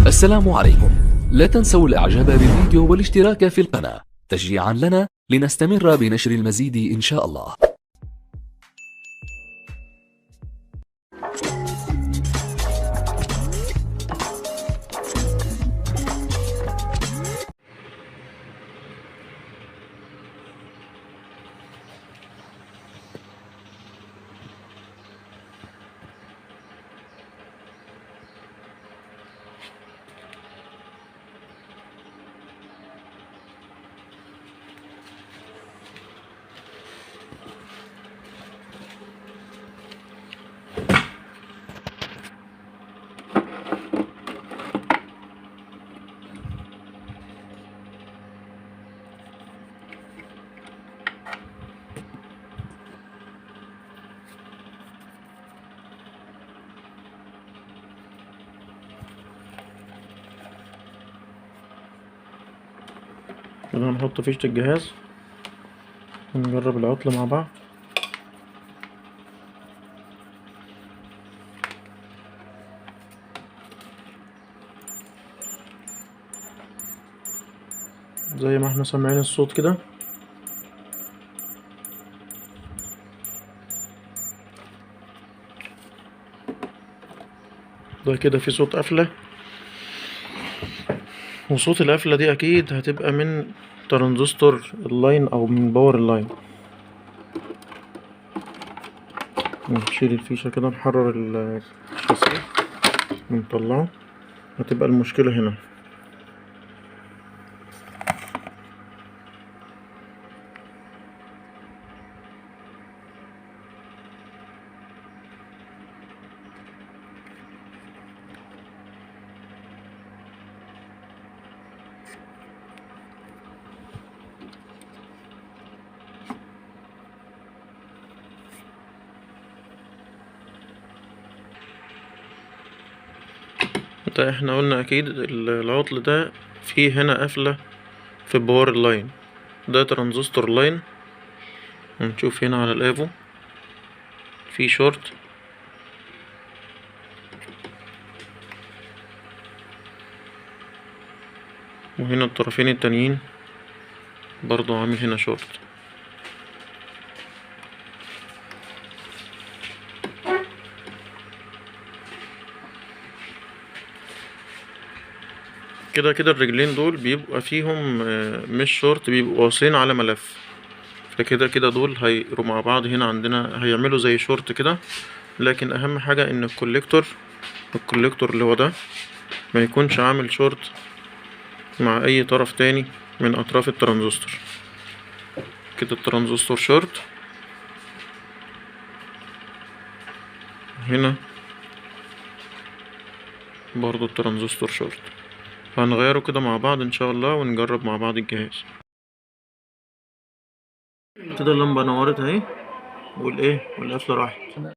السلام عليكم. لا تنسوا الاعجاب بالفيديو والاشتراك في القناة تشجيعا لنا لنستمر بنشر المزيد ان شاء الله. كده هنحط فيشة الجهاز ونجرب العطل مع بعض. زي ما احنا سامعين الصوت كده، ده كده في صوت قفلة، وصوت القفلة دي اكيد هتبقى من ترانزستور اللاين او من باور اللاين. نشيل الفيشة كده، نحرر الشاسيه ونطلعه، هتبقى المشكلة هنا. ده احنا قلنا اكيد العطل ده فيه هنا قفلة في باور اللاين، ده ترانزستور لاين. هنشوف هنا على الافو في شورت، وهنا الطرفين التانيين برضو عامل هنا شورت. كده كده الرجلين دول بيبقى فيهم مش شورت، بيبقوا واصلين على ملف، فكده كده دول هيقروا مع بعض. هنا عندنا هيعملوا زي شورت كده، لكن اهم حاجة ان الكوليكتور اللي هو ده ما يكونش عامل شورت مع اي طرف تاني من اطراف الترانزستور. كده الترانزستور شورت، هنا برضو الترانزستور شورت. هنغيره كده مع بعض ان شاء الله ونجرب مع بعض الجهاز. كده اللمبة نورت اهي، والقفلة راحت.